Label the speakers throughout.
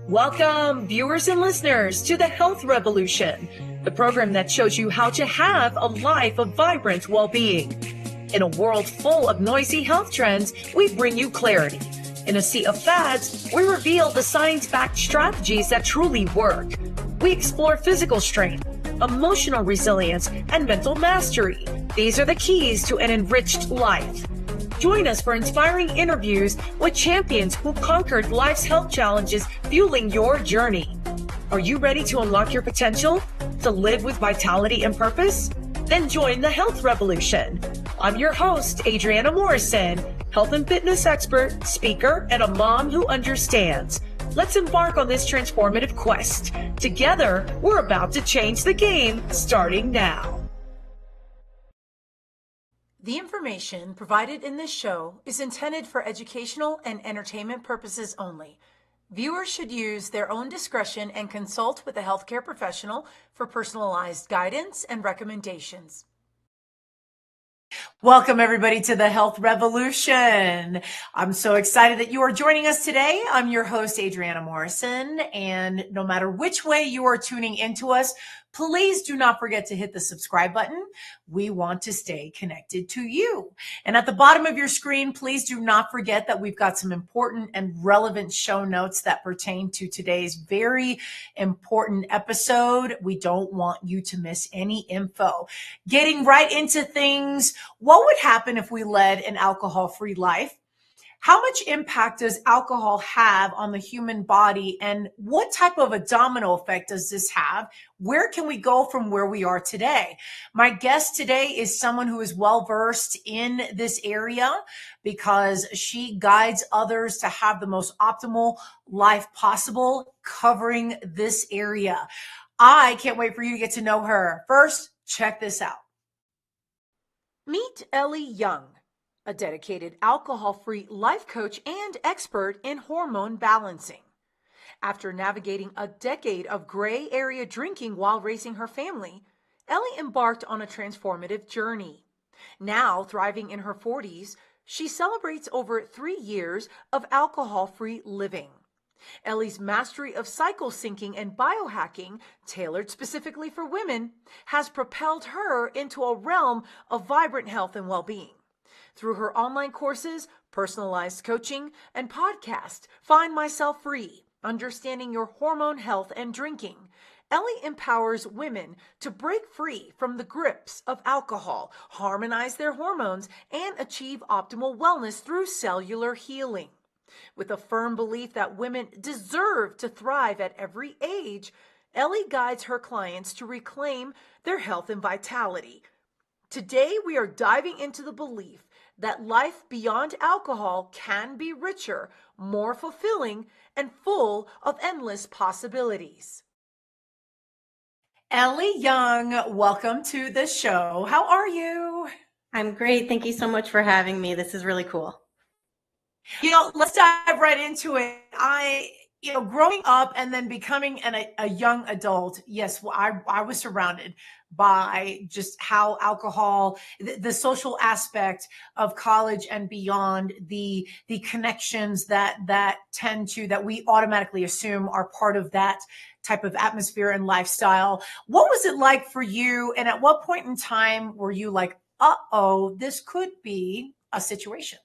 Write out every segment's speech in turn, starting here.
Speaker 1: Welcome, viewers and listeners, to the Health Revolution, the program that shows you how to have a life of vibrant well-being. In a world full of noisy health trends, we bring you clarity. In a sea of fads, we reveal the science-backed strategies that truly work. We explore physical strength, emotional resilience, and mental mastery. These are the keys to an enriched life. Join us for inspiring interviews with champions who conquered life's health challenges, fueling your journey. Are you ready to unlock your potential? To live with vitality and purpose? Then join the Health Revolution. I'm your host, Adriana Morrison, health and fitness expert, speaker, and a mom who understands. Let's embark on this transformative quest. Together, we're about to change the game, starting now. The information provided in this show is intended for educational and entertainment purposes only. Viewers should use their own discretion and consult with a healthcare professional for personalized guidance and recommendations. Welcome, everybody, to the Health Revolution. I'm so excited that you are joining us today. I'm your host, Adriana Morrison, and no matter which way you are tuning into us, please do not forget to hit the subscribe button. We want to stay connected to you. And at the bottom of your screen, please do not forget that we've got some important and relevant show notes that pertain to today's very important episode. We don't want you to miss any info. Getting right into things, what would happen if we led an alcohol-free life? How much impact does alcohol have on the human body, and what type of a domino effect does this have? Where can we go from where we are today? My guest today is someone who is well-versed in this area because she guides others to have the most optimal life possible covering this area. I can't wait for you to get to know her. First, check this out. Meet Elly Young, a dedicated alcohol-free life coach and expert in hormone balancing. After navigating a decade of gray area drinking while raising her family, Elly embarked on a transformative journey. Now, thriving in her 40s, she celebrates over 3 years of alcohol-free living. Elly's mastery of cycle syncing and biohacking, tailored specifically for women, has propelled her into a realm of vibrant health and well-being. Through her online courses, personalized coaching, and podcast, Find Myself Free, Understanding Your Hormone Health and Drinking, Elly empowers women to break free from the grips of alcohol, harmonize their hormones, and achieve optimal wellness through cellular healing. With a firm belief that women deserve to thrive at every age, Elly guides her clients to reclaim their health and vitality. Today, we are diving into the belief that life beyond alcohol can be richer, more fulfilling, and full of endless possibilities. Elly Young, welcome to the show. How are you?
Speaker 2: I'm great. Thank you so much for having me. This is really cool.
Speaker 1: Let's dive right into it. Growing up and then becoming a young adult, yes, I was surrounded by just how alcohol, the social aspect of college and beyond, the connections that we automatically assume are part of that type of atmosphere and lifestyle. What was it like for you? And at what point in time were you like, this could be a situation?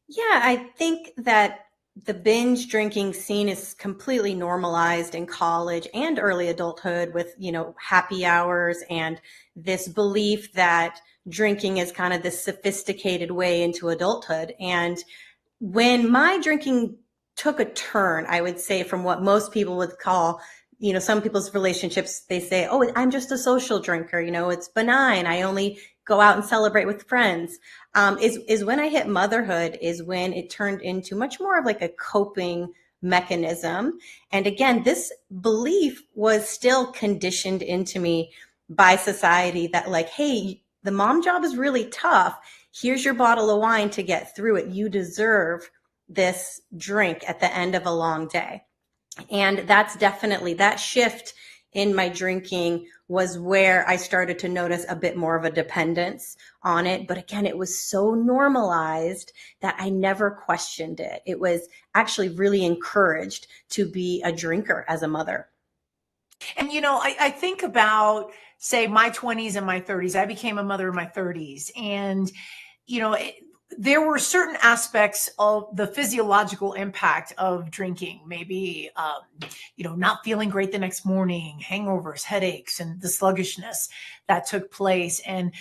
Speaker 2: Yeah, I think that the binge drinking scene is completely normalized in college and early adulthood with, happy hours and this belief that drinking is kind of this sophisticated way into adulthood. And when my drinking took a turn, I would say, from what most people would call, some people's relationships, they say, oh, I'm just a social drinker. It's benign. I only go out and celebrate with friends. Is when I hit motherhood is when it turned into much more of like a coping mechanism. And again, this belief was still conditioned into me by society that like, hey, the mom job is really tough. Here's your bottle of wine to get through it. You deserve this drink at the end of a long day. And that's definitely that shift in my drinking was where I started to notice a bit more of a dependence on it. But again, it was so normalized that I never questioned it. It was actually really encouraged to be a drinker as a mother.
Speaker 1: And, I think about, say, my 20s and my 30s. I became a mother in my 30s. And, there were certain aspects of the physiological impact of drinking, maybe, not feeling great the next morning, hangovers, headaches, and the sluggishness that took place. And,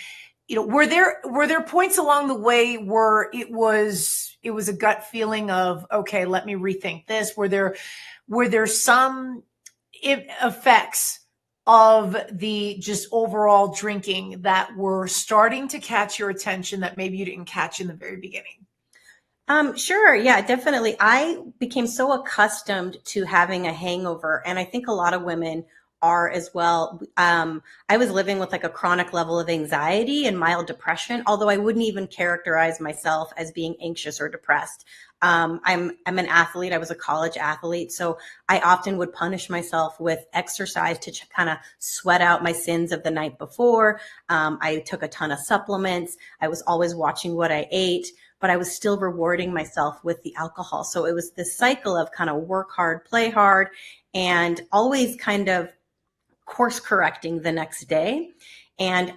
Speaker 1: were there points along the way where it was a gut feeling of, okay, let me rethink this? Were there some effects of the just overall drinking that were starting to catch your attention that maybe you didn't catch in the very beginning?
Speaker 2: Sure. Yeah, definitely. I became so accustomed to having a hangover, and I think a lot of women are as well. I was living with like a chronic level of anxiety and mild depression, although I wouldn't even characterize myself as being anxious or depressed. I'm an athlete. I was a college athlete, so I often would punish myself with exercise to kind of sweat out my sins of the night before. I took a ton of supplements. I was always watching what I ate, but I was still rewarding myself with the alcohol. So it was this cycle of kind of work hard, play hard, and always kind of course correcting the next day. And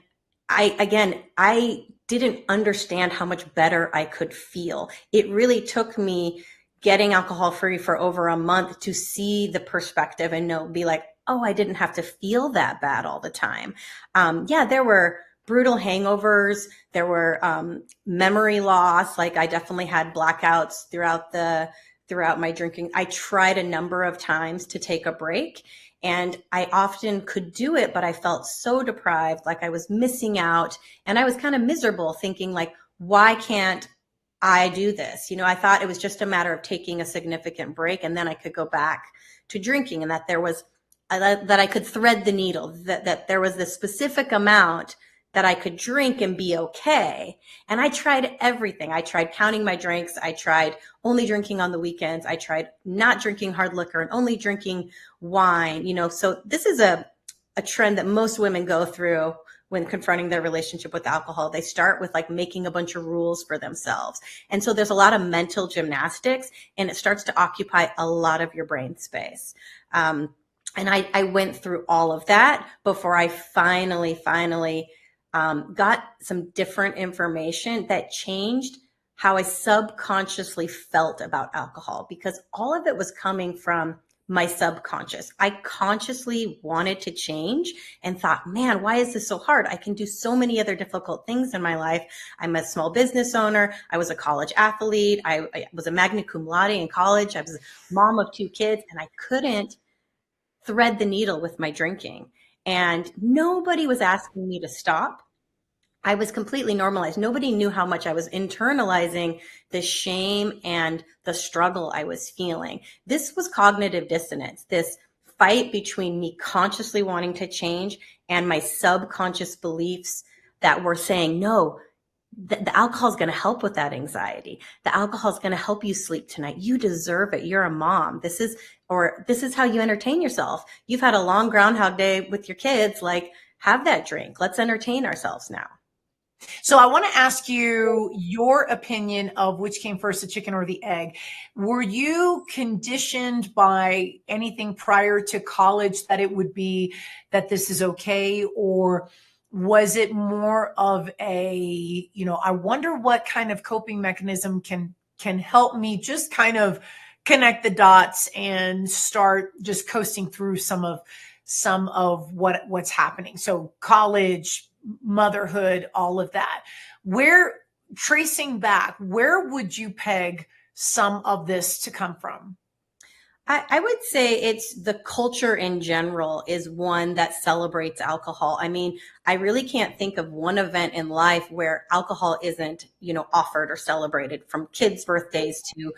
Speaker 2: I didn't understand how much better I could feel. It really took me getting alcohol free for over a month to see the perspective and be like, oh, I didn't have to feel that bad all the time. Yeah, there were brutal hangovers. There were memory loss. Like I definitely had blackouts throughout my drinking. I tried a number of times to take a break, and I often could do it, but I felt so deprived, like I was missing out. And I was kind of miserable thinking like, why can't I do this? I thought it was just a matter of taking a significant break and then I could go back to drinking, and that that I could thread the needle, that there was this specific amount that I could drink and be okay. And I tried everything. I tried counting my drinks. I tried only drinking on the weekends. I tried not drinking hard liquor and only drinking wine. So this is a trend that most women go through when confronting their relationship with alcohol. They start with like making a bunch of rules for themselves. And so there's a lot of mental gymnastics, and it starts to occupy a lot of your brain space. And I went through all of that before I finally got some different information that changed how I subconsciously felt about alcohol, because all of it was coming from my subconscious. I consciously wanted to change and thought, man, why is this so hard? I can do so many other difficult things in my life. I'm a small business owner. I was a college athlete. I was a magna cum laude in college. I was a mom of 2 kids, and I couldn't thread the needle with my drinking. And nobody was asking me to stop. I was completely normalized. Nobody knew how much I was internalizing the shame and the struggle I was feeling. This was cognitive dissonance, this fight between me consciously wanting to change and my subconscious beliefs that were saying, no, the alcohol is going to help with that anxiety. The alcohol is going to help you sleep tonight. You deserve it. You're a mom. This is how you entertain yourself. You've had a long Groundhog Day with your kids. Like, have that drink. Let's entertain ourselves now.
Speaker 1: So I want to ask you your opinion of which came first, the chicken or the egg. Were you conditioned by anything prior to college that it would be that this is okay? Or was it more of a, I wonder what kind of coping mechanism can help me just kind of connect the dots and start just coasting through some of what's happening. So college, motherhood, all of that. Tracing back, where would you peg some of this to come from?
Speaker 2: I would say it's the culture in general is one that celebrates alcohol. I mean, I really can't think of one event in life where alcohol isn't, offered or celebrated, from kids' birthdays to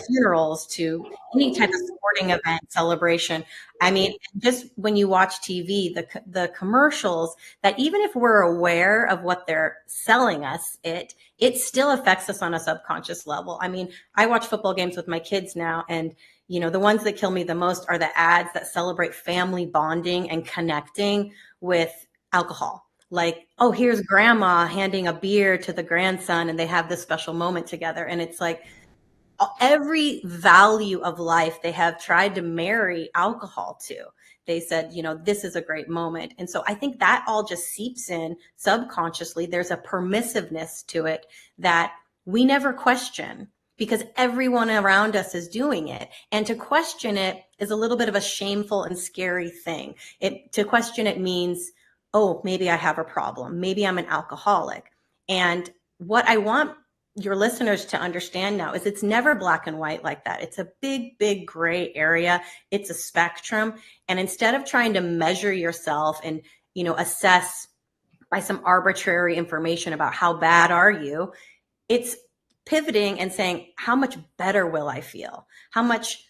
Speaker 2: funerals to any type of sporting event celebration. I mean, just when you watch TV, the commercials, that even if we're aware of what they're selling us, it still affects us on a subconscious level. I mean, I watch football games with my kids now, and the ones that kill me the most are the ads that celebrate family bonding and connecting with alcohol. Like, oh, here's grandma handing a beer to the grandson and they have this special moment together. And it's like every value of life they have tried to marry alcohol to. They said, this is a great moment. And so I think that all just seeps in subconsciously. There's a permissiveness to it that we never question, because everyone around us is doing it. And to question it is a little bit of a shameful and scary thing. To question it means, oh, maybe I have a problem. Maybe I'm an alcoholic. And what I want your listeners to understand now is it's never black and white like that. It's a big, big gray area. It's a spectrum. And instead of trying to measure yourself and, assess by some arbitrary information about how bad are you, it's pivoting and saying, how much better will I feel? How much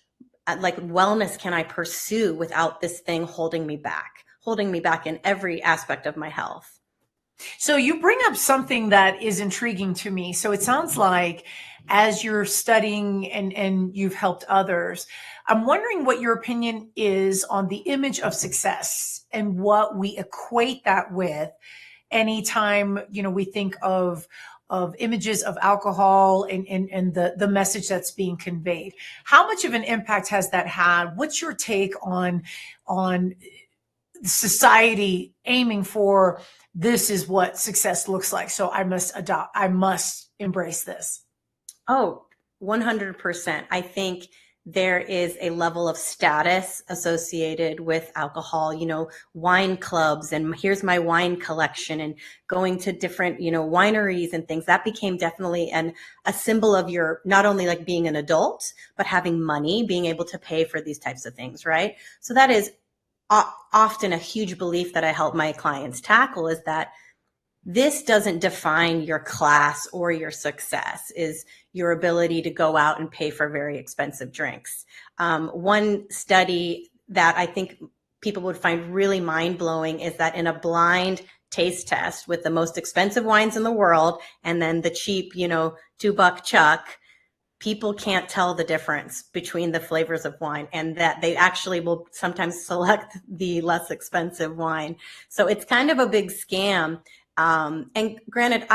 Speaker 2: like wellness can I pursue without this thing holding me back in every aspect of my health?
Speaker 1: So you bring up something that is intriguing to me. So it sounds like as you're studying and you've helped others, I'm wondering what your opinion is on the image of success and what we equate that with anytime, we think of images of alcohol and the message that's being conveyed. How much of an impact has that had? What's your take on society aiming for, this is what success looks like, so I must embrace this?
Speaker 2: Oh, 100%. I think there is a level of status associated with alcohol, wine clubs, and here's my wine collection, and going to different, wineries and things. That became definitely a symbol of your, not only like being an adult, but having money, being able to pay for these types of things, right? So that is often a huge belief that I help my clients tackle, is that this doesn't define your class or your success, is your ability to go out and pay for very expensive drinks. One study that I think people would find really mind-blowing is that in a blind taste test with the most expensive wines in the world and then the cheap, $2 Chuck, people can't tell the difference between the flavors of wine, and that they actually will sometimes select the less expensive wine. So it's kind of a big scam. And granted,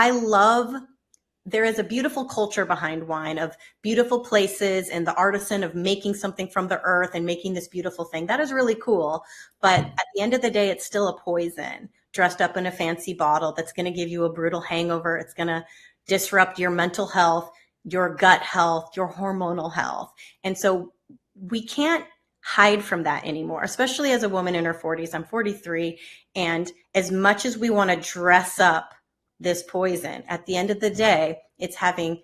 Speaker 2: there is a beautiful culture behind wine, of beautiful places and the artisan of making something from the earth and making this beautiful thing. That is really cool. But at the end of the day, it's still a poison dressed up in a fancy bottle that's going to give you a brutal hangover. It's going to disrupt your mental health, your gut health, your hormonal health. And so we can't hide from that anymore, especially as a woman in her 40s. I'm 43. And as much as we want to dress up this poison, at the end of the day, it's having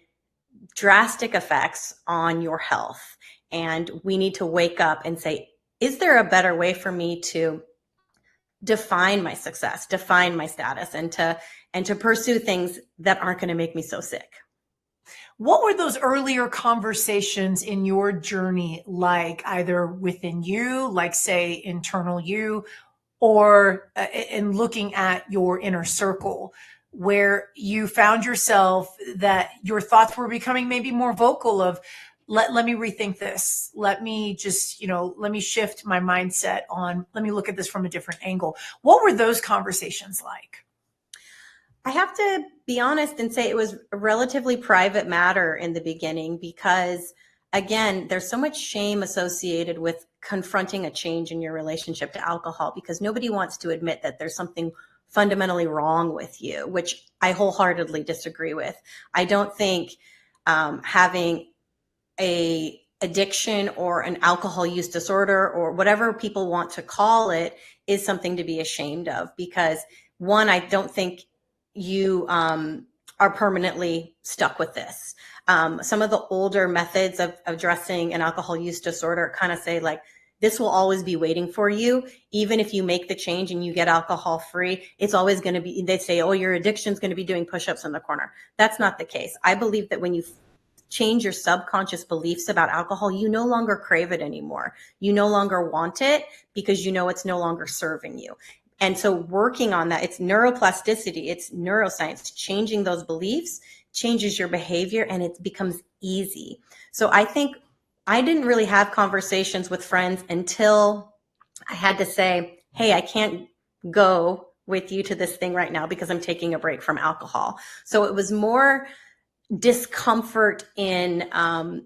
Speaker 2: drastic effects on your health. And we need to wake up and say, is there a better way for me to define my success, define my status, and to pursue things that aren't going to make me so sick?
Speaker 1: What were those earlier conversations in your journey like, either within you, like say internal you, or in looking at your inner circle, where you found yourself that your thoughts were becoming maybe more vocal of, let me rethink this. Let me just, let me shift my mindset on, let me look at this from a different angle. What were those conversations like?
Speaker 2: I have to be honest and say it was a relatively private matter in the beginning, because again, there's so much shame associated with confronting a change in your relationship to alcohol, because nobody wants to admit that there's something fundamentally wrong with you, which I wholeheartedly disagree with. I don't think having a addiction or an alcohol use disorder, or whatever people want to call it, is something to be ashamed of, because one, I don't think you are permanently stuck with this. Some of the older methods of addressing an alcohol use disorder kind of say like, this will always be waiting for you. Even if you make the change and you get alcohol free, it's always going to be, they say, oh, your addiction's going to be doing push-ups in the corner. That's not the case. I believe that when you change your subconscious beliefs about alcohol, you no longer crave it anymore. You no longer want it because you know it's no longer serving you. And so working on that, it's neuroplasticity, it's neuroscience, changing those beliefs changes your behavior and it becomes easy. So I think I didn't really have conversations with friends until I had to say, hey, I can't go with you to this thing right now because I'm taking a break from alcohol. So it was more discomfort in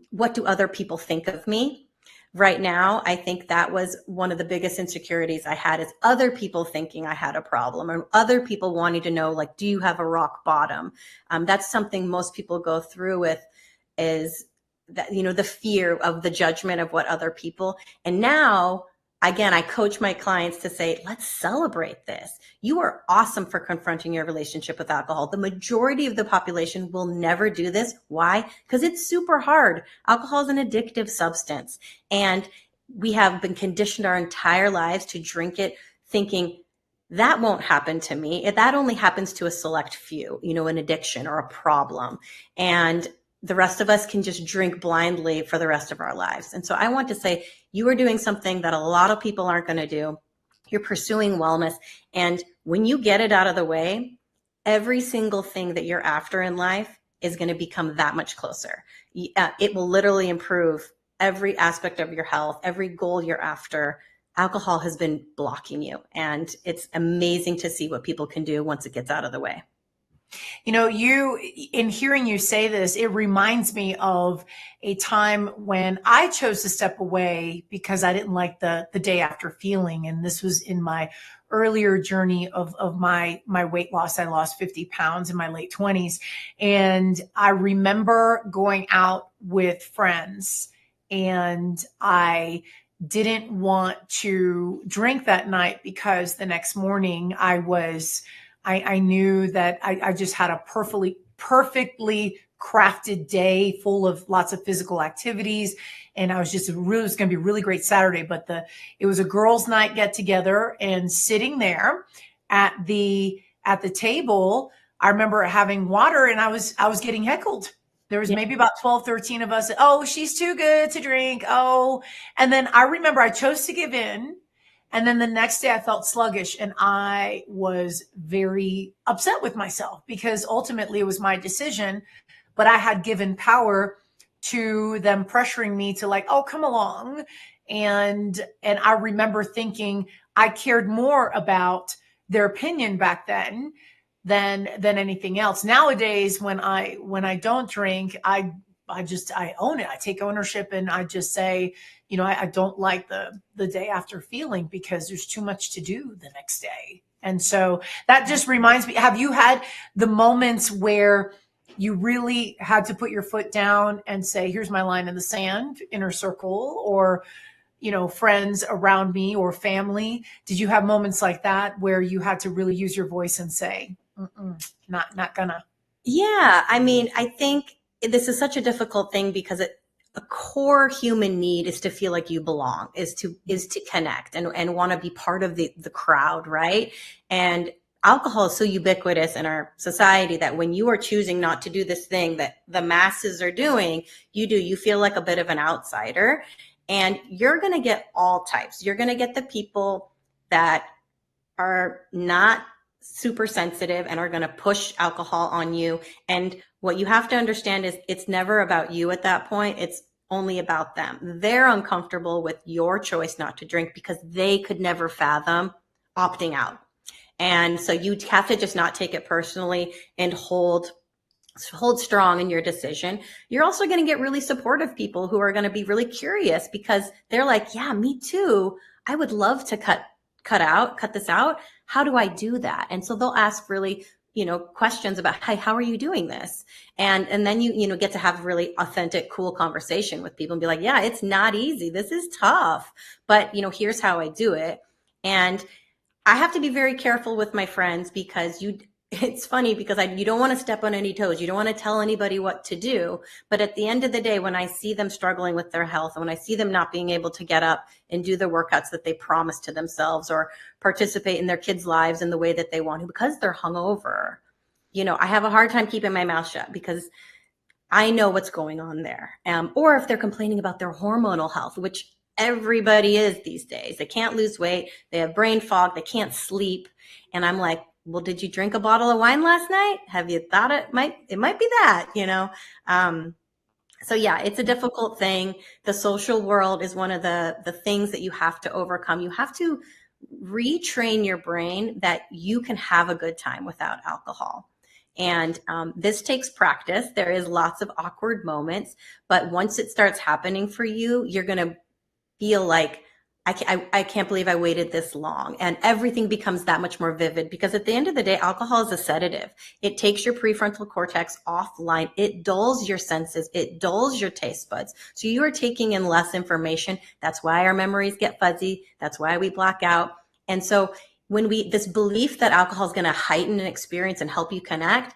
Speaker 2: what do other people think of me. Right now, I think that was one of the biggest insecurities I had is other people thinking I had a problem or other people wanting to know, like, do you have a rock bottom? That's something most people go through with is that, you know, the fear of the judgment of what other people. And now, again, I coach my clients to say, let's celebrate this. You are awesome for confronting your relationship with alcohol. The majority of the population will never do this. Why? Because it's super hard. Alcohol is an addictive substance. And we have been conditioned our entire lives to drink it thinking that won't happen to me. That only happens to a select few, you know, an addiction or a problem. And the rest of us can just drink blindly for the rest of our lives. And so I want to say you are doing something that a lot of people aren't going to do. You're pursuing wellness. And when you get it out of the way, every single thing that you're after in life is going to become that much closer. It will literally improve every aspect of your health, every goal you're after. Alcohol has been blocking you. And it's amazing to see what people can do once it gets out of the way.
Speaker 1: You know, in hearing you say this, it reminds me of a time when I chose to step away because I didn't like the day after feeling. And this was in my earlier journey of my weight loss. I lost 50 pounds in my late 20s. And I remember going out with friends and I didn't want to drink that night because the next morning I knew that I just had a perfectly crafted day full of lots of physical activities. And it was going to be a really great Saturday, but it was a girls' night get together and sitting there at the table. I remember having water and I was getting heckled. There was maybe about 12, 13 of us. Oh, she's too good to drink. Oh, and then I remember I chose to give in. And then the next day I felt sluggish and I was very upset with myself because ultimately it was my decision, but I had given power to them pressuring me to like, oh, come along. And I remember thinking I cared more about their opinion back then than anything else. Nowadays, when I don't drink, I own it. I take ownership and I just say, you know, I don't like the day after feeling because there's too much to do the next day. And so that just reminds me, have you had the moments where you really had to put your foot down and say, here's my line in the sand, inner circle, or, you know, friends around me or family? Did you have moments like that where you had to really use your voice and say, not gonna?
Speaker 2: Yeah. I mean, I think this is such a difficult thing because a core human need is to feel like you belong, is to connect and want to be part of the crowd, right? And alcohol is so ubiquitous in our society that when you are choosing not to do this thing that the masses are doing, you feel like a bit of an outsider. And you're going to get all types. You're going to get the people that are not super sensitive and are going to push alcohol on you. And what you have to understand is it's never about you at that point. It's only about them. They're uncomfortable with your choice not to drink because they could never fathom opting out. And so you have to just not take it personally and hold strong in your decision. You're also going to get really supportive people who are going to be really curious because they're like, yeah, me too. I would love to cut this out. How do I do that? And so they'll ask really, you know, questions about, hey, how are you doing this? And then you know, get to have really authentic, cool conversation with people and be like, yeah, it's not easy. This is tough, but you know, here's how I do it. And I have to be very careful with my friends because it's funny because you don't want to step on any toes. You don't want to tell anybody what to do. But at the end of the day, when I see them struggling with their health, and when I see them not being able to get up and do the workouts that they promised to themselves or participate in their kids' lives in the way that they want to because they're hungover, I have a hard time keeping my mouth shut because I know what's going on there. Or if they're complaining about their hormonal health, which everybody is these days. They can't lose weight. They have brain fog. They can't sleep. And I'm like, well, did you drink a bottle of wine last night? Have you thought it might be that, So yeah, it's a difficult thing. The social world is one of the things that you have to overcome. You have to retrain your brain that you can have a good time without alcohol. And this takes practice. There is lots of awkward moments, but once it starts happening for you, you're going to feel like, I can't believe I waited this long. And everything becomes that much more vivid because at the end of the day, alcohol is a sedative. It takes your prefrontal cortex offline. It dulls your senses. It dulls your taste buds. So you are taking in less information. That's why our memories get fuzzy. That's why we black out. And so when this belief that alcohol is going to heighten an experience and help you connect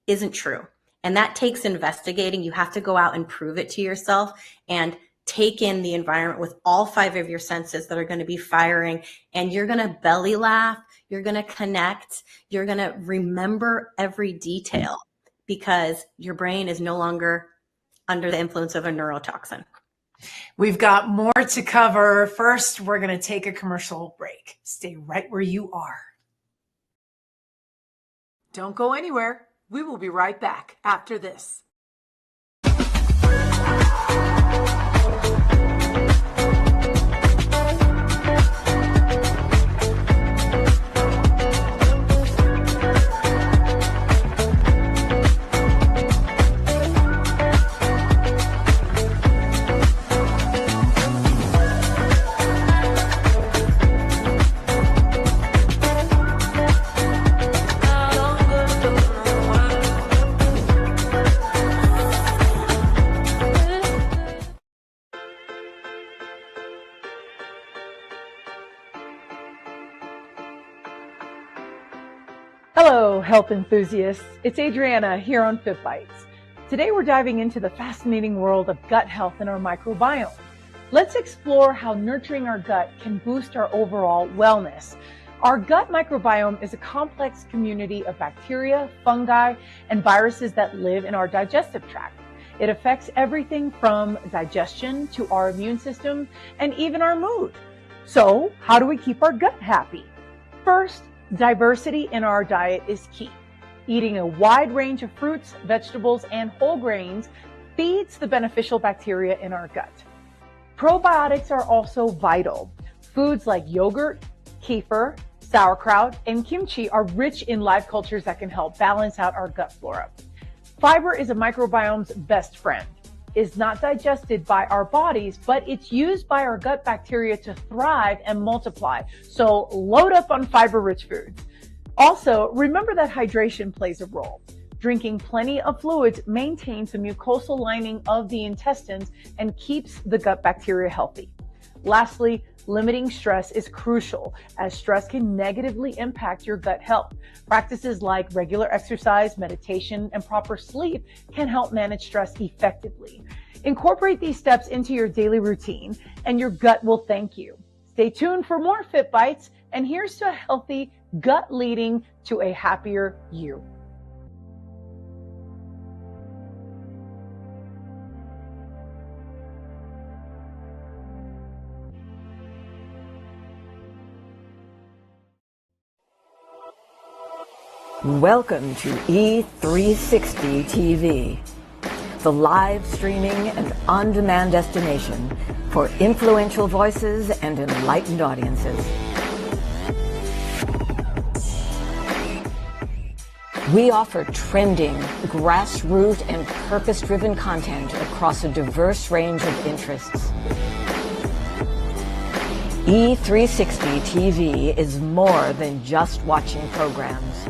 Speaker 2: isn't true. And that takes investigating. You have to go out and prove it to yourself and take in the environment with all 5 of your senses that are going to be firing, and you're going to belly laugh. You're going to connect. You're going to remember every detail because your brain is no longer under the influence of a neurotoxin.
Speaker 1: We've got more to cover. First, we're going to take a commercial break. Stay right where you are. Don't go anywhere. We will be right back after this. Hello, health enthusiasts. It's Adriana here on Fit Bites. Today we're diving into the fascinating world of gut health and our microbiome. Let's explore how nurturing our gut can boost our overall wellness. Our gut microbiome is a complex community of bacteria, fungi, and viruses that live in our digestive tract. It affects everything from digestion to our immune system and even our mood. So, how do we keep our gut happy? First, diversity in our diet is key. Eating a wide range of fruits, vegetables, and whole grains feeds the beneficial bacteria in our gut. Probiotics are also vital. Foods like yogurt, kefir, sauerkraut, and kimchi are rich in live cultures that can help balance out our gut flora. Fiber is a microbiome's best friend. It's not digested by our bodies, but it's used by our gut bacteria to thrive and multiply. So load up on fiber-rich foods. Also, remember that hydration plays a role. Drinking plenty of fluids maintains the mucosal lining of the intestines and keeps the gut bacteria healthy. Lastly, limiting stress is crucial, as stress can negatively impact your gut health. Practices like regular exercise, meditation, and proper sleep can help manage stress effectively. Incorporate these steps into your daily routine, and your gut will thank you. Stay tuned for more Fit Bites, and here's to a healthy gut leading to a happier you.
Speaker 3: Welcome to E360 TV, the live streaming and on-demand destination for influential voices and enlightened audiences. We offer trending, grassroots, and purpose-driven content across a diverse range of interests. E360 TV is more than just watching programs.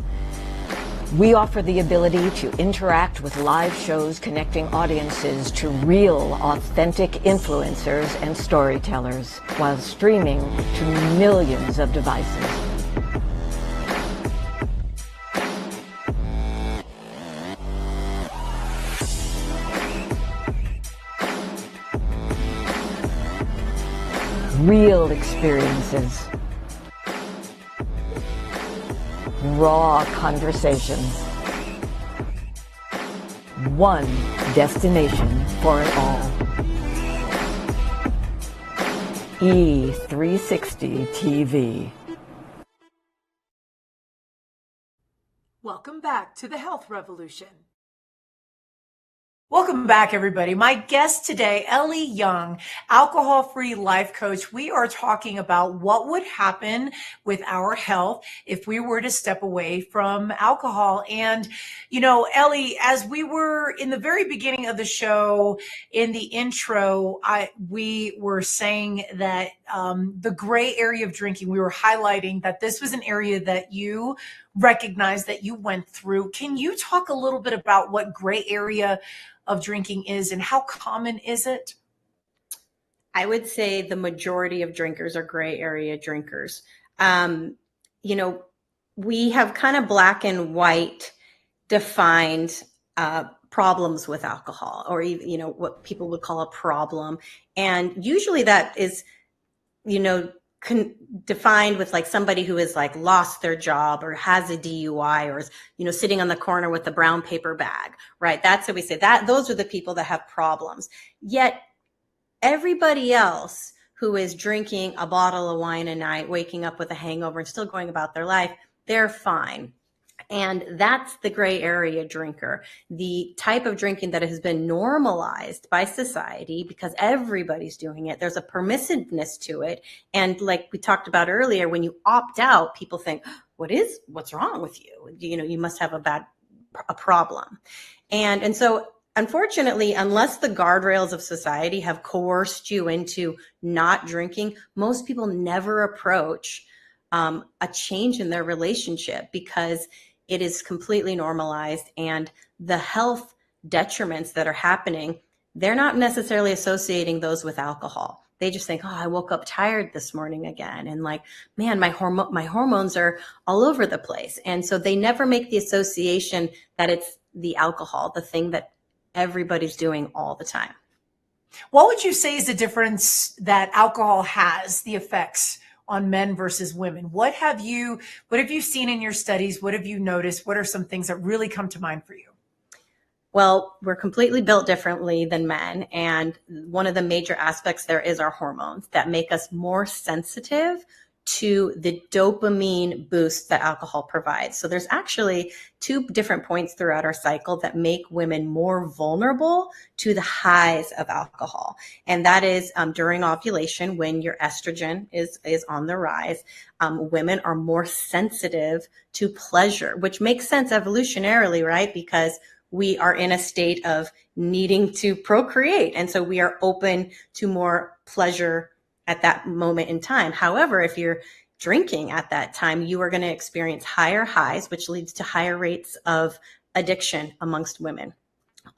Speaker 3: We offer the ability to interact with live shows connecting audiences to real, authentic influencers and storytellers while streaming to millions of devices. real experiences, raw conversations, one destination for it all. E360 TV.
Speaker 1: Welcome back to the Health Revolution. Welcome back, everybody. My guest today, Elly Young, alcohol-free life coach. We are talking about what would happen with our health if we were to step away from alcohol. And, you know, Elly, as we were in the very beginning of the show, in the intro, we were saying that the gray area of drinking, we were highlighting that this was an area that you recognized that you went through. Can you talk a little bit about what gray area of drinking is and how common is it?
Speaker 2: I would say the majority of drinkers are gray area drinkers. You know, we have kind of black and white defined problems with alcohol, or, you know, what people would call a problem. And usually that is, you know, defined with like somebody who has like lost their job or has a DUI or is, you know, sitting on the corner with a brown paper bag, right? That's what we say, that those are the people that have problems. Yet everybody else who is drinking a bottle of wine a night, waking up with a hangover and still going about their life, they're fine. And that's the gray area drinker, the type of drinking that has been normalized by society because everybody's doing it. There's a permissiveness to it. And like we talked about earlier, when you opt out, people think, what's wrong with you? You know, you must have a problem. And so unfortunately, unless the guardrails of society have coerced you into not drinking, most people never approach a change in their relationship because it is completely normalized, and the health detriments that are happening, they're not necessarily associating those with alcohol. They just think, oh, I woke up tired this morning again. And like, man, my hormones are all over the place. And so they never make the association that it's the alcohol, the thing that everybody's doing all the time.
Speaker 1: What would you say is the difference that alcohol has, the effects on men versus women? What have you seen in your studies? What have you noticed? What are some things that really come to mind for you?
Speaker 2: Well, we're completely built differently than men. And one of the major aspects there is our hormones that make us more sensitive to the dopamine boost that alcohol provides. So there's actually two different points throughout our cycle that make women more vulnerable to the highs of alcohol. And that is during ovulation, when your estrogen is on the rise. Women are more sensitive to pleasure, which makes sense evolutionarily, right? Because we are in a state of needing to procreate. And so we are open to more pleasure at that moment in time. However, if you're drinking at that time, you are going to experience higher highs, which leads to higher rates of addiction amongst women.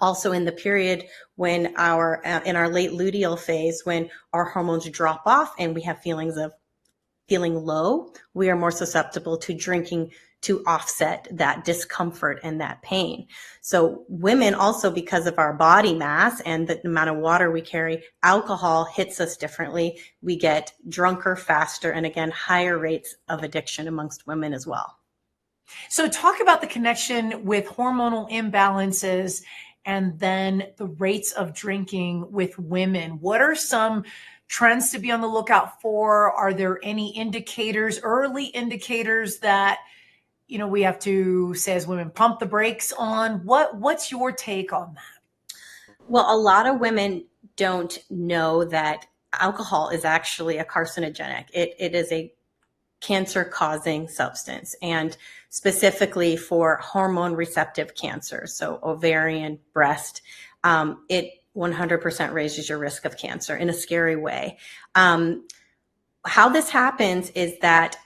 Speaker 2: Also in the period when in our late luteal phase, when our hormones drop off and we have feelings of feeling low, we are more susceptible to drinking to offset that discomfort and that pain. So women also, because of our body mass and the amount of water we carry, alcohol hits us differently. We get drunker faster, and again, higher rates of addiction amongst women as well.
Speaker 1: So talk about the connection with hormonal imbalances and then the rates of drinking with women. What are some trends to be on the lookout for? Are there any indicators, early indicators that, you know, we have to say as women, pump the brakes on? What's your take on that?
Speaker 2: Well, a lot of women don't know that alcohol is actually a carcinogenic. It is a cancer-causing substance, and specifically for hormone receptive cancer, so ovarian, breast, it 100% raises your risk of cancer in a scary way. How this happens is that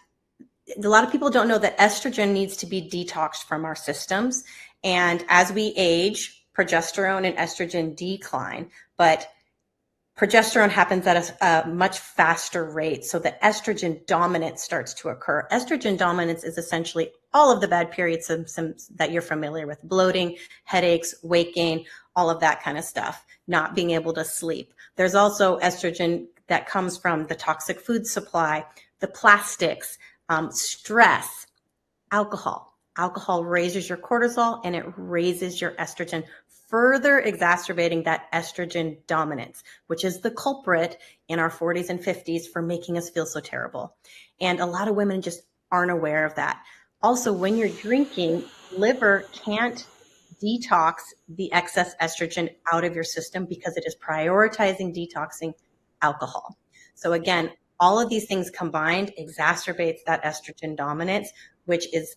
Speaker 2: a lot of people don't know that estrogen needs to be detoxed from our systems. And as we age, progesterone and estrogen decline, but progesterone happens at a much faster rate. So the estrogen dominance starts to occur. Estrogen dominance is essentially all of the bad period symptoms that you're familiar with: bloating, headaches, weight gain, all of that kind of stuff, not being able to sleep. There's also estrogen that comes from the toxic food supply, the plastics, stress, alcohol. Alcohol raises your cortisol and it raises your estrogen, further exacerbating that estrogen dominance, which is the culprit in our 40s and 50s for making us feel so terrible. And a lot of women just aren't aware of that. Also, when you're drinking, liver can't detox the excess estrogen out of your system because it is prioritizing detoxing alcohol. So again, all of these things combined exacerbates that estrogen dominance, which is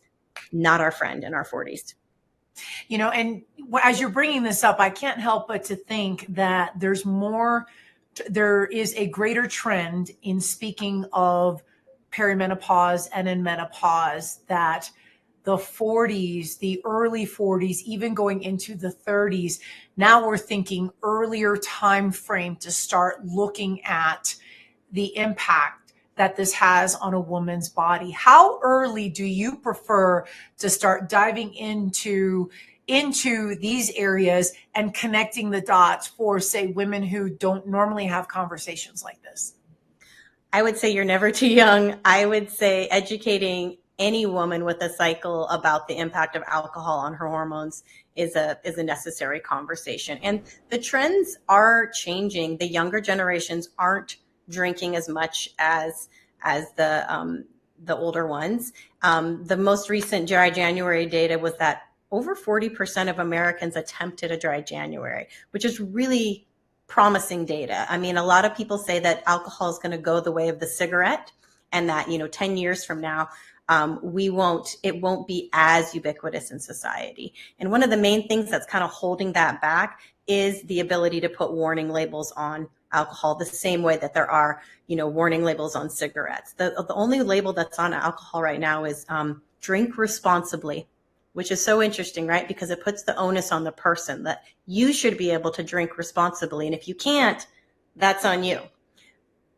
Speaker 2: not our friend in our 40s.
Speaker 1: You know, and as you're bringing this up, I can't help but to think that there is a greater trend in speaking of perimenopause and in menopause, that the 40s, the early 40s, even going into the 30s, now we're thinking earlier time frame to start looking at the impact that this has on a woman's body. How early do you prefer to start diving into these areas and connecting the dots for, say, women who don't normally have conversations like this?
Speaker 2: I would say you're never too young. I would say educating any woman with a cycle about the impact of alcohol on her hormones is a necessary conversation. And the trends are changing. The younger generations aren't drinking as much as the older ones. The most recent dry January data was that over 40% of Americans attempted a dry January, which is really promising data. I mean, a lot of people say that alcohol is going to go the way of the cigarette, and that, 10 years from now, it won't be as ubiquitous in society. And one of the main things that's kind of holding that back is the ability to put warning labels on alcohol, the same way that there are, warning labels on cigarettes. The only label that's on alcohol right now is drink responsibly, which is so interesting, right? Because it puts the onus on the person that you should be able to drink responsibly. And if you can't, that's on you.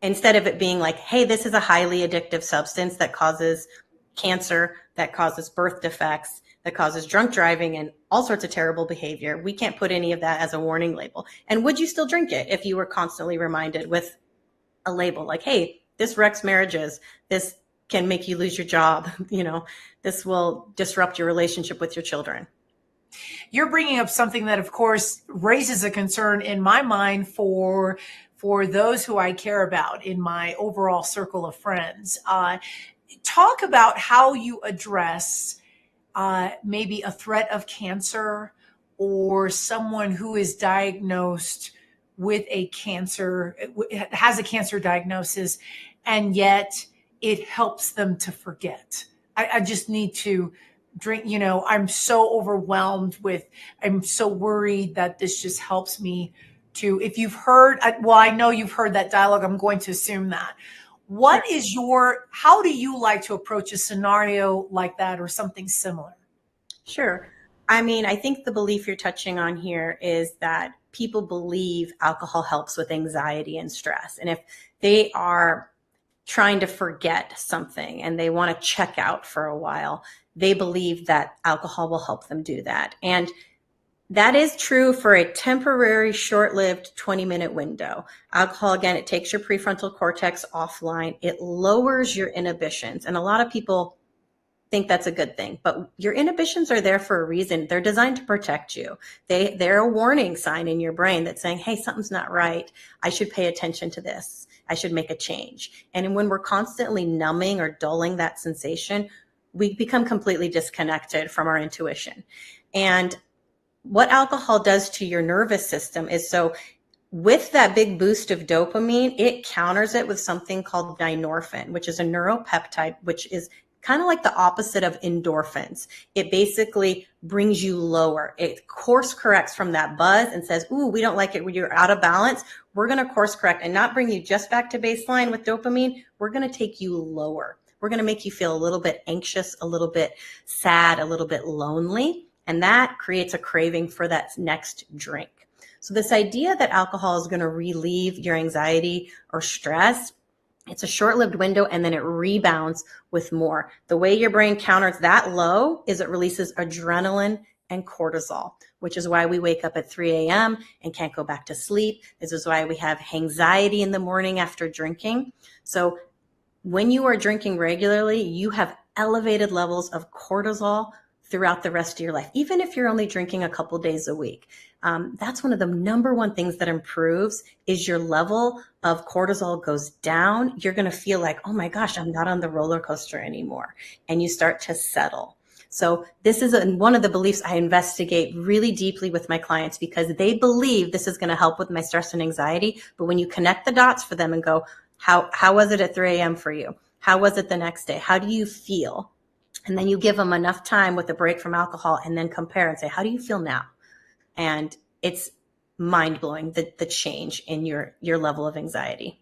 Speaker 2: Instead of it being like, hey, this is a highly addictive substance that causes cancer, that causes birth defects, that causes drunk driving and all sorts of terrible behavior. We can't put any of that as a warning label. And would you still drink it if you were constantly reminded with a label like, hey, this wrecks marriages, this can make you lose your job, this will disrupt your relationship with your children?
Speaker 1: You're bringing up something that, of course, raises a concern in my mind for those who I care about in my overall circle of friends. Talk about how you address maybe a threat of cancer, or someone who is diagnosed with a cancer, has a cancer diagnosis, and yet it helps them to forget. I just need to drink, I'm so overwhelmed I'm so worried that this just helps me to, if you've heard, I know you've heard that dialogue, I'm going to assume that. How do you like to approach a scenario like that or something similar?
Speaker 2: Sure. I mean, I think the belief you're touching on here is that people believe alcohol helps with anxiety and stress. And if they are trying to forget something and they want to check out for a while, they believe that alcohol will help them do that. And that is true for a temporary, short-lived 20-minute window. Alcohol, again, it takes your prefrontal cortex offline. It lowers your inhibitions. And a lot of people think that's a good thing, but your inhibitions are there for a reason. They're designed to protect you. They're a warning sign in your brain that's saying, hey, something's not right. I should pay attention to this. I should make a change. And when we're constantly numbing or dulling that sensation, we become completely disconnected from our intuition. And what alcohol does to your nervous system is, so with that big boost of dopamine, it counters it with something called dynorphin, which is a neuropeptide, which is kind of like the opposite of endorphins. It basically brings you lower. It course corrects from that buzz and says, ooh, we don't like it when you're out of balance. We're going to course correct and not bring you just back to baseline with dopamine. We're going to take you lower. We're going to make you feel a little bit anxious, a little bit sad, a little bit lonely. And that creates a craving for that next drink. So this idea that alcohol is going to relieve your anxiety or stress, it's a short-lived window and then it rebounds with more. The way your brain counters that low is it releases adrenaline and cortisol, which is why we wake up at 3 a.m. and can't go back to sleep. This is why we have anxiety in the morning after drinking. So when you are drinking regularly, you have elevated levels of cortisol throughout the rest of your life, even if you're only drinking a couple days a week. That's one of the number one things that improves is your level of cortisol goes down. You're going to feel like, oh my gosh, I'm not on the roller coaster anymore. And you start to settle. So this is one of the beliefs I investigate really deeply with my clients because they believe this is going to help with my stress and anxiety. But when you connect the dots for them and go, how was it at 3 a.m. for you? How was it the next day? How do you feel? And then you give them enough time with a break from alcohol and then compare and say, how do you feel now? And it's mind blowing, the change in your level of anxiety.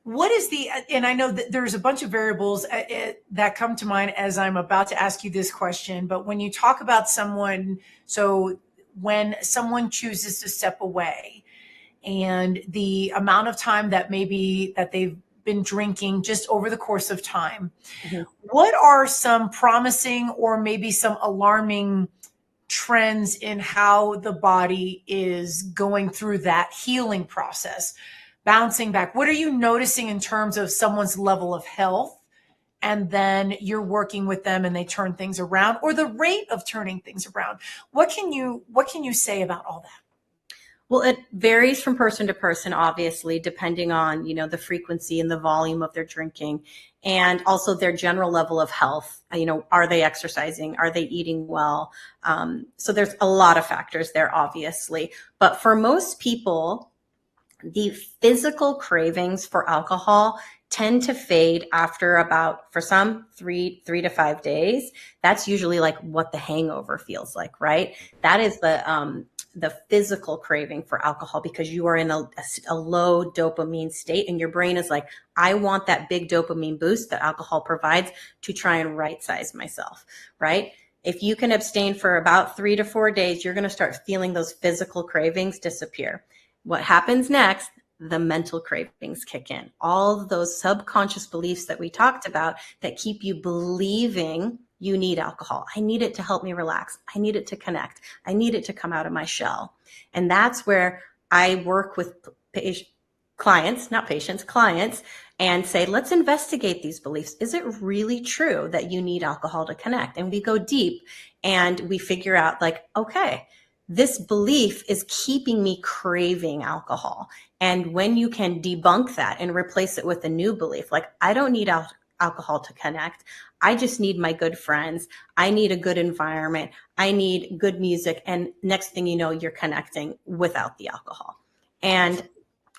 Speaker 1: What is and I know that there's a bunch of variables that come to mind as I'm about to ask you this question, but when you talk about someone, so when someone chooses to step away and the amount of time that maybe that they've been drinking just over the course of time, what are some promising or maybe some alarming trends in how the body is going through that healing process, bouncing back? What are you noticing in terms of someone's level of health? And then you're working with them and they turn things around, or the rate of turning things around. What can you say about all that?
Speaker 2: Well, it varies from person to person, obviously, depending on, the frequency and the volume of their drinking and also their general level of health. Are they exercising? Are they eating well? So there's a lot of factors there, obviously. But for most people, the physical cravings for alcohol tend to fade after about, for some, three to 5 days. That's usually like what the hangover feels like, right? That is the physical craving for alcohol because you are in a low dopamine state and your brain is like, I want that big dopamine boost that alcohol provides to try and right size myself, right? If you can abstain for about 3 to 4 days, you're going to start feeling those physical cravings disappear. What happens next? The mental cravings kick in. All of those subconscious beliefs that we talked about that keep you believing you need alcohol. I need it to help me relax. I need it to connect. I need it to come out of my shell. And that's where I work with clients, not patients, clients, and say, let's investigate these beliefs. Is it really true that you need alcohol to connect? And we go deep and we figure out like, okay, this belief is keeping me craving alcohol. And when you can debunk that and replace it with a new belief, like I don't need alcohol to connect. I just need my good friends. I need a good environment. I need good music. And next thing you know, you're connecting without the alcohol. And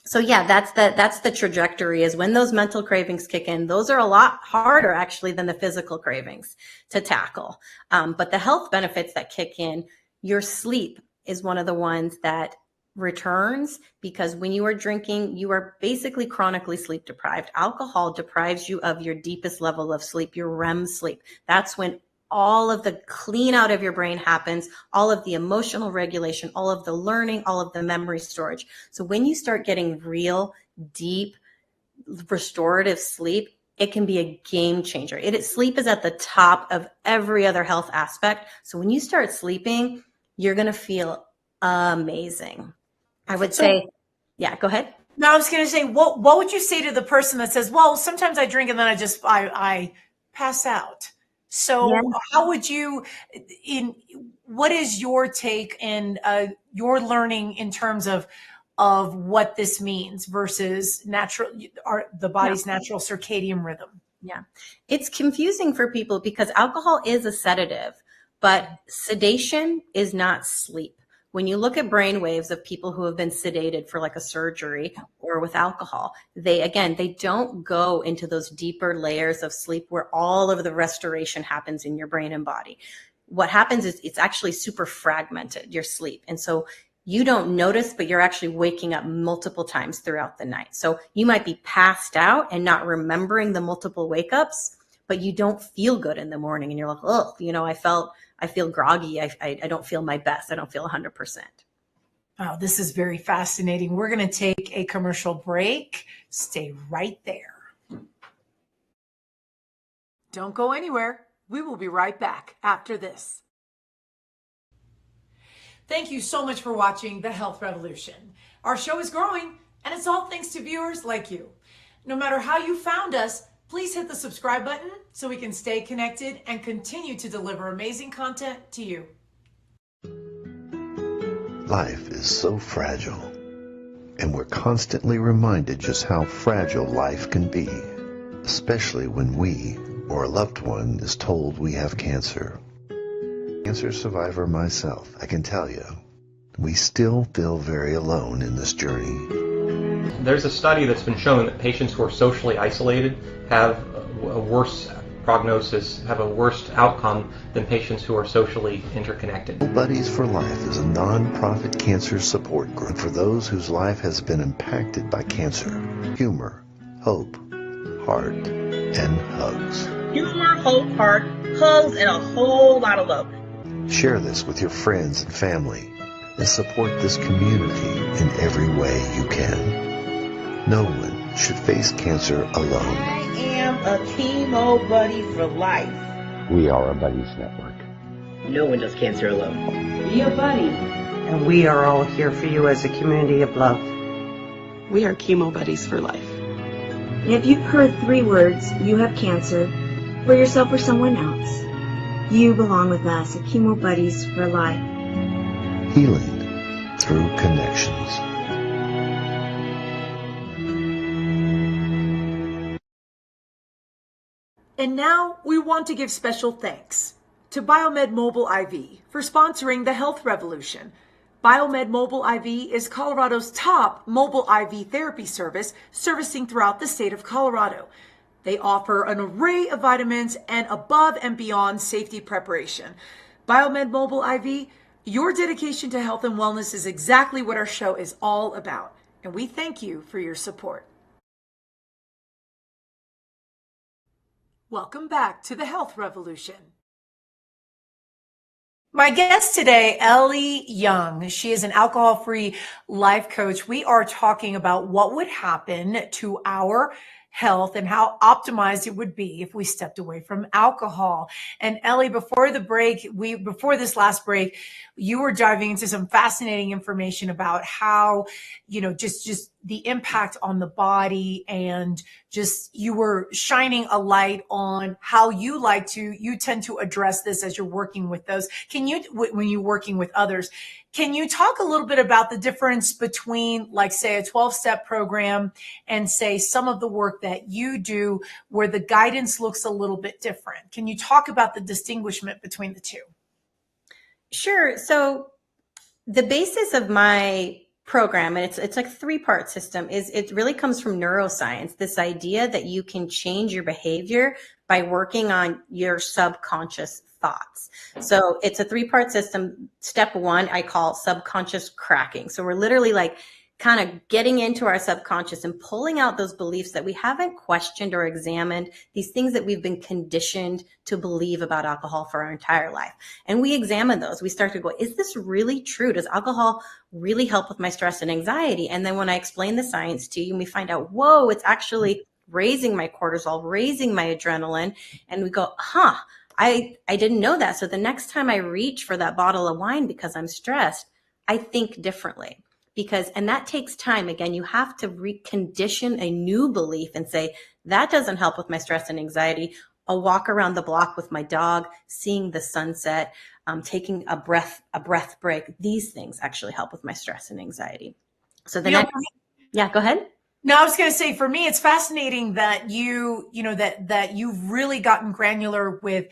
Speaker 2: so yeah, that's the trajectory is when those mental cravings kick in, those are a lot harder actually than the physical cravings to tackle. But the health benefits that kick in, your sleep is one of the ones that returns because when you are drinking, you are basically chronically sleep deprived. Alcohol deprives you of your deepest level of sleep, your REM sleep. That's when all of the clean out of your brain happens, all of the emotional regulation, all of the learning, all of the memory storage. So when you start getting real, deep, restorative sleep, it can be a game changer. Sleep is at the top of every other health aspect. So when you start sleeping, you're going to feel amazing. I would say, yeah, go ahead.
Speaker 1: No, I was going to say, what would you say to the person that says, well, sometimes I drink and then I pass out. So yeah. How would you, what is your take and your learning in terms of what this means versus the body's natural circadian rhythm?
Speaker 2: Yeah, it's confusing for people because alcohol is a sedative, but sedation is not sleep. When you look at brain waves of people who have been sedated for like a surgery or with alcohol, they don't go into those deeper layers of sleep where all of the restoration happens in your brain and body. What happens is it's actually super fragmented, your sleep. And so you don't notice, but you're actually waking up multiple times throughout the night. So you might be passed out and not remembering the multiple wake ups, but you don't feel good in the morning. And you're like, oh, I feel groggy. I don't feel my best. I don't feel 100%.
Speaker 1: Oh, this is very fascinating. We're going to take a commercial break. Stay right there. Don't go anywhere. We will be right back after this. Thank you so much for watching The Health Revolution. Our show is growing, and it's all thanks to viewers like you. No matter how you found us, please hit the subscribe button so we can stay connected and continue to deliver amazing content to you.
Speaker 4: Life is so fragile, and we're constantly reminded just how fragile life can be, especially when we or a loved one is told we have cancer. Cancer survivor myself, I can tell you, we still feel very alone in this journey.
Speaker 5: There's a study that's been shown that patients who are socially isolated have a worse prognosis, have a worse outcome than patients who are socially interconnected.
Speaker 4: Buddies for Life is a non-profit cancer support group for those whose life has been impacted by cancer. Humor, hope, heart, and hugs.
Speaker 6: Humor, hope, heart, hugs, and a whole lot of love.
Speaker 4: Share this with your friends and family and support this community in every way you can. No one should face cancer alone.
Speaker 6: I am a chemo buddy for life.
Speaker 7: We are a Buddies Network.
Speaker 8: No one does cancer alone.
Speaker 9: Be a buddy.
Speaker 10: And we are all here for you as a community of love.
Speaker 11: We are chemo buddies for life.
Speaker 12: If you've heard 3 words, you have cancer, for yourself or someone else, you belong with us at Chemo Buddies for Life.
Speaker 4: Healing through connections.
Speaker 1: And now we want to give special thanks to Biomed Mobile IV for sponsoring the Health Revolution. Biomed Mobile IV is Colorado's top mobile IV therapy service, servicing throughout the state of Colorado. They offer an array of vitamins and above and beyond safety preparation. Biomed Mobile IV, your dedication to health and wellness is exactly what our show is all about. And we thank you for your support. Welcome back to the Health Revolution. My guest today, Elly Young. She is an alcohol-free life coach. We are talking about what would happen to our health and how optimized it would be if we stepped away from alcohol. And Elly, before this last break, you were diving into some fascinating information about how, just the impact on the body, and just you were shining a light on how you tend to address this as you're working with those. When you're working with others, can you talk a little bit about the difference between, like, say, a 12-step program and, say, some of the work that you do where the guidance looks a little bit different? Can you talk about the distinguishment between the two?
Speaker 2: Sure. So the basis of my program, and it's like a 3-part system, is it really comes from neuroscience, this idea that you can change your behavior by working on your subconscious thoughts. So it's a 3-part system. Step 1, I call subconscious cracking. So we're literally like kind of getting into our subconscious and pulling out those beliefs that we haven't questioned or examined, these things that we've been conditioned to believe about alcohol for our entire life. And we examine those. We start to go, is this really true? Does alcohol really help with my stress and anxiety? And then when I explain the science to you, and we find out, whoa, it's actually raising my cortisol, raising my adrenaline. And we go, I didn't know that. So the next time I reach for that bottle of wine because I'm stressed, I think differently. And that takes time. Again, you have to recondition a new belief and say, that doesn't help with my stress and anxiety. A walk around the block with my dog, seeing the sunset, taking a breath break. These things actually help with my stress and anxiety. So the yeah, go ahead.
Speaker 1: No, I was going to say, for me, it's fascinating that that you've really gotten granular with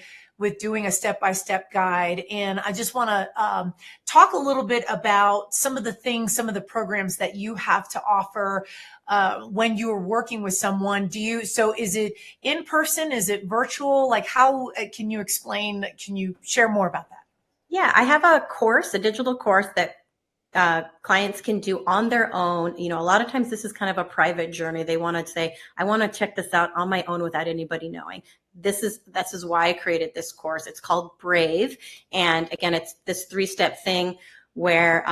Speaker 1: doing a step-by-step guide. And I just want to talk a little bit about some of the programs that you have to offer when you are working with someone. So is it in person? Is it virtual? Like, how can you share more about that?
Speaker 2: Yeah, I have a digital course that clients can do on their own. A lot of times this is kind of a private journey. They want to say, I want to check this out on my own without anybody knowing. This is why I created this course. It's called Brave. And again, it's this 3-step thing where,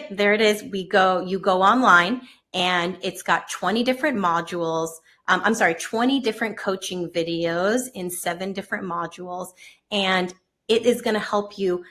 Speaker 2: there it is. You go online, and it's got 20 different modules. 20 different coaching videos in 7 different modules. And it is going to help you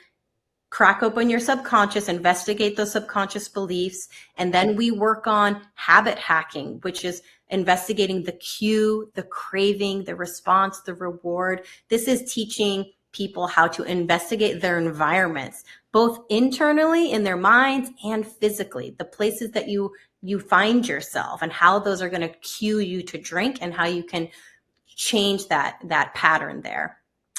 Speaker 2: crack open your subconscious, investigate those subconscious beliefs, and then we work on habit hacking, which is investigating the cue, the craving, the response, the reward. This is teaching people how to investigate their environments, both internally in their minds and physically, the places that you find yourself and how those are going to cue you to drink and how you can change that pattern there.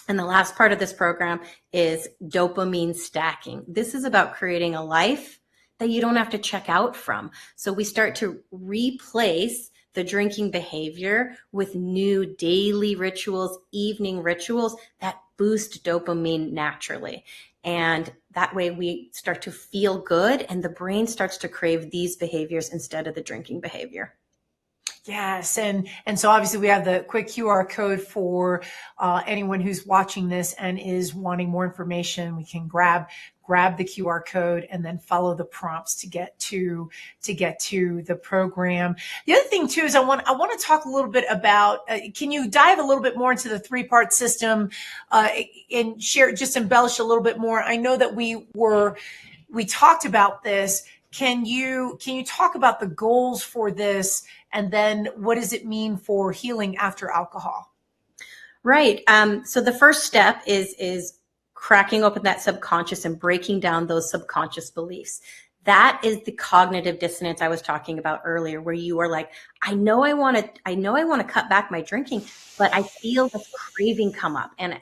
Speaker 2: And the last part of this program is dopamine stacking. This is about creating a life that you don't have to check out from. So we start to replace the drinking behavior with new daily rituals, evening rituals that boost dopamine naturally. And that way we start to feel good and the brain starts to crave these behaviors instead of the drinking behavior.
Speaker 1: Yes. And so obviously we have the quick QR code for anyone who's watching this and is wanting more information. We can grab the QR code and then follow the prompts to get to the program. The other thing too is I want to talk a little bit about, can you dive a little bit more into the 3-part system and share, just embellish a little bit more? I know that we talked about this. Can you talk about the goals for this, and then what does it mean for healing after alcohol?
Speaker 2: Right. So the first step is cracking open that subconscious and breaking down those subconscious beliefs. That is the cognitive dissonance I was talking about earlier, where you are like, I know I want to cut back my drinking, but I feel the craving come up. And,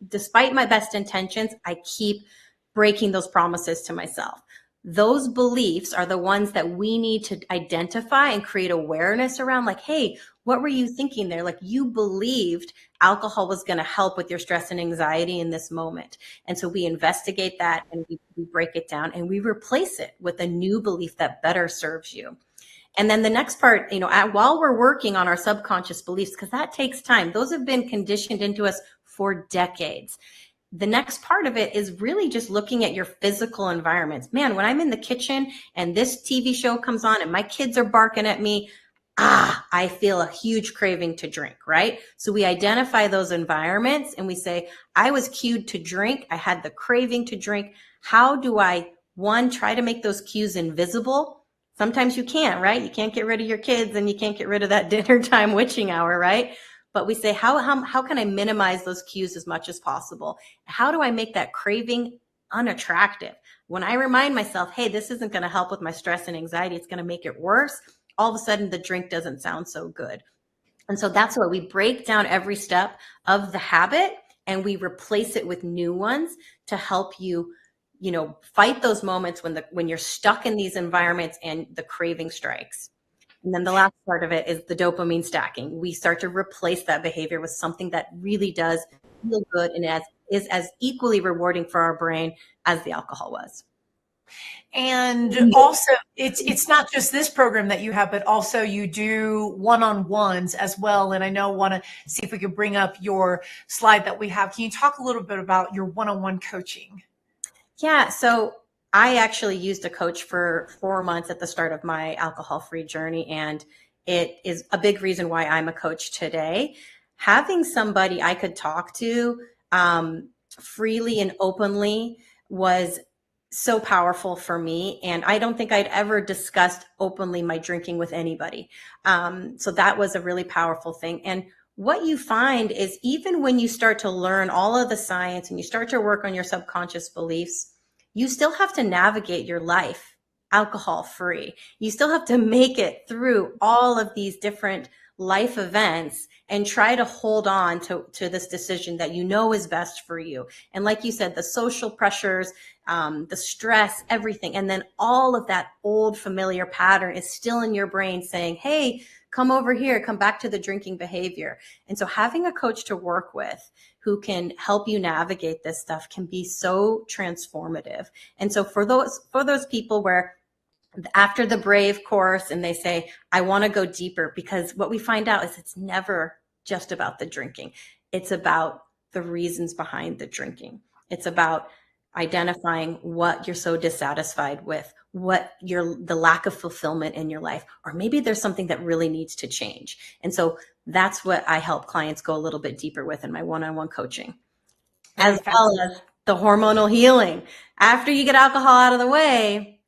Speaker 2: despite my best intentions, I keep breaking those promises to myself. Those beliefs are the ones that we need to identify and create awareness around, like, hey, what were you thinking there? Like, you believed alcohol was going to help with your stress and anxiety in this moment. And so we investigate that and we break it down and we replace it with a new belief that better serves you. And then the next part, while we're working on our subconscious beliefs, because that takes time, those have been conditioned into us for decades. The next part of it is really just looking at your physical environments. Man, when I'm in the kitchen and this TV show comes on and my kids are barking at me, I feel a huge craving to drink, right? So we identify those environments and we say, I was cued to drink. I had the craving to drink. How do I, one, try to make those cues invisible? Sometimes you can't, right? You can't get rid of your kids and you can't get rid of that dinner time witching hour, right? But we say, how can I minimize those cues as much as possible? How do I make that craving unattractive? When I remind myself, hey, this isn't going to help with my stress and anxiety, it's going to make it worse, all of a sudden the drink doesn't sound so good. And so that's why we break down every step of the habit and we replace it with new ones to help you, fight those moments when you're stuck in these environments and the craving strikes. And then the last part of it is the dopamine stacking. We start to replace that behavior with something that really does feel good and is as equally rewarding for our brain as the alcohol was.
Speaker 1: And also, it's not just this program that you have, but also you do one-on-ones as well. And I want to see if we could bring up your slide that we have. Can you talk a little bit about your one-on-one coaching?
Speaker 2: Yeah. So I actually used a coach for 4 months at the start of my alcohol-free journey, and it is a big reason why I'm a coach today. Having somebody I could talk to freely and openly was so powerful for me, and I don't think I'd ever discussed openly my drinking with anybody. So that was a really powerful thing. And what you find is even when you start to learn all of the science and you start to work on your subconscious beliefs, you still have to navigate your life alcohol free. You still have to make it through all of these different life events and try to hold on to this decision that is best for you. And like you said, the social pressures, the stress, everything. And then all of that old familiar pattern is still in your brain saying, hey, come over here, come back to the drinking behavior. And so having a coach to work with who can help you navigate this stuff can be so transformative. And so for those people where after the Brave course and they say, I want to go deeper, because what we find out is it's never just about the drinking. It's about the reasons behind the drinking. It's about identifying what you're so dissatisfied with, the lack of fulfillment in your life, or maybe there's something that really needs to change. And so that's what I help clients go a little bit deeper with in my one-on-one coaching, as well as the hormonal healing. After you get alcohol out of the way,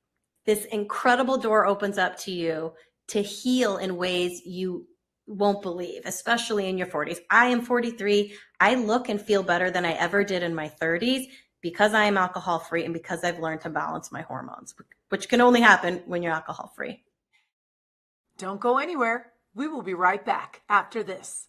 Speaker 2: this incredible door opens up to you to heal in ways you won't believe, especially in your 40s. I am 43. I look and feel better than I ever did in my 30s because I am alcohol free and because I've learned to balance my hormones, which can only happen when you're alcohol free.
Speaker 1: Don't go anywhere. We will be right back after this.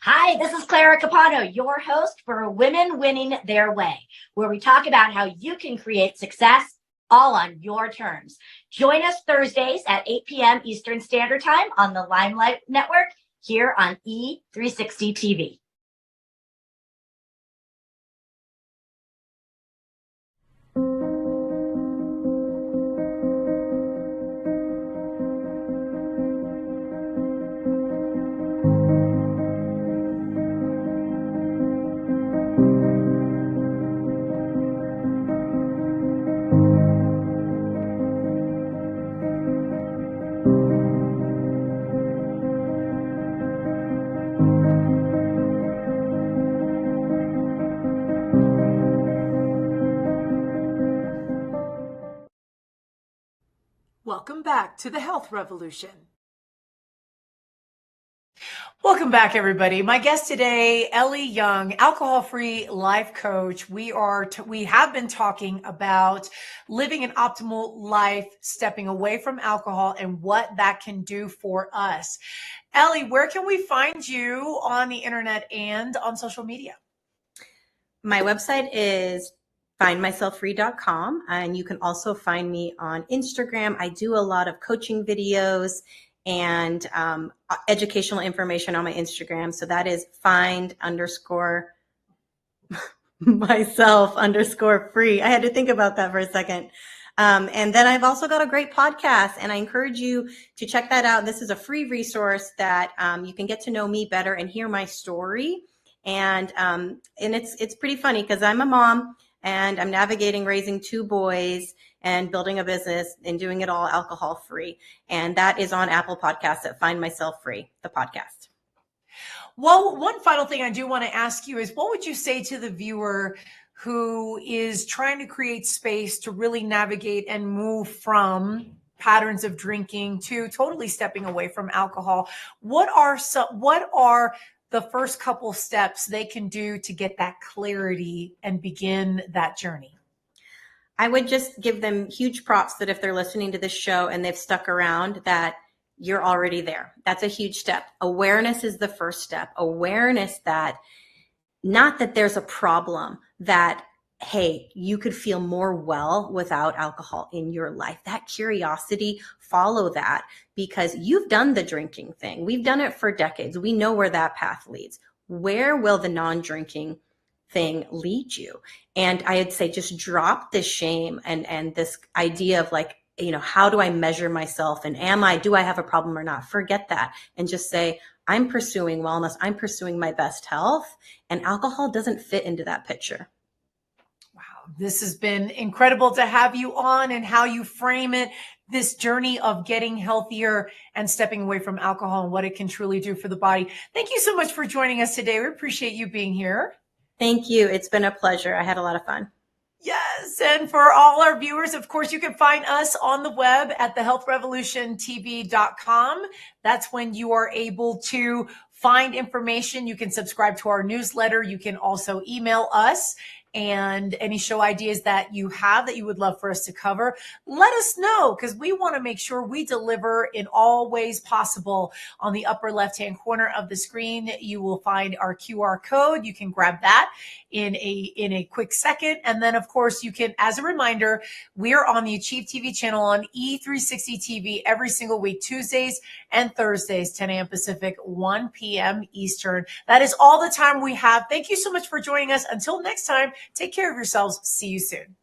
Speaker 9: Hi, this is Clara Capano, your host for Women Winning Their Way, where we talk about how you can create success all on your terms. Join us Thursdays at 8 p.m. Eastern Standard Time on the Limelight Network here on E360 TV.
Speaker 1: Welcome back to the Health Revolution. Welcome back, everybody. My guest today, Elly Young, alcohol-free life coach. We have been talking about living an optimal life, stepping away from alcohol, and what that can do for us. Elly, where can we find you on the internet and on social media?
Speaker 2: My website is findmyselffree.com, and you can also find me on Instagram. I do a lot of coaching videos and educational information on my Instagram. So that is find_myself_free. I had to think about that for a second. And then I've also got a great podcast, and I encourage you to check that out. This is a free resource that you can get to know me better and hear my story. And it's pretty funny because I'm a mom and I'm navigating raising 2 boys and building a business and doing it all alcohol free. And that is on Apple Podcasts at Find Myself Free, the podcast.
Speaker 1: Well, one final thing I do want to ask you is, what would you say to the viewer who is trying to create space to really navigate and move from patterns of drinking to totally stepping away from alcohol? What are the first couple steps they can do to get that clarity and begin that journey?
Speaker 2: I would just give them huge props that if they're listening to this show and they've stuck around, that you're already there. That's a huge step. Awareness is the first step. Awareness that not that there's a problem, that, hey, you could feel more well without alcohol in your life. That curiosity, follow that, because you've done the drinking thing. We've done it for decades. We know where that path leads. Where will the non-drinking thing lead you? And I'd say just drop the shame and this idea of like, how do I measure myself? And do I have a problem or not? Forget that. And just say, I'm pursuing wellness. I'm pursuing my best health. And alcohol doesn't fit into that picture.
Speaker 1: Wow. This has been incredible to have you on and how you frame it, this journey of getting healthier and stepping away from alcohol and what it can truly do for the body. Thank you so much for joining us today. We appreciate you being here.
Speaker 2: Thank you. It's been a pleasure. I had a lot of fun.
Speaker 1: Yes. And for all our viewers, of course, you can find us on the web at thehealthrevolutiontv.com. That's when you are able to find information. You can subscribe to our newsletter. You can also email us, and any show ideas that you have that you would love for us to cover, let us know, because we want to make sure we deliver in all ways possible. On the upper left-hand corner of the screen, you will find our QR code. You can grab that in a quick second. And then, of course, you can, as a reminder, we're on the Achieve TV channel on E360 TV every single week, Tuesdays and Thursdays, 10 a.m. Pacific, 1 p.m. Eastern. That is all the time we have. Thank you so much for joining us. Until next time, take care of yourselves. See you soon.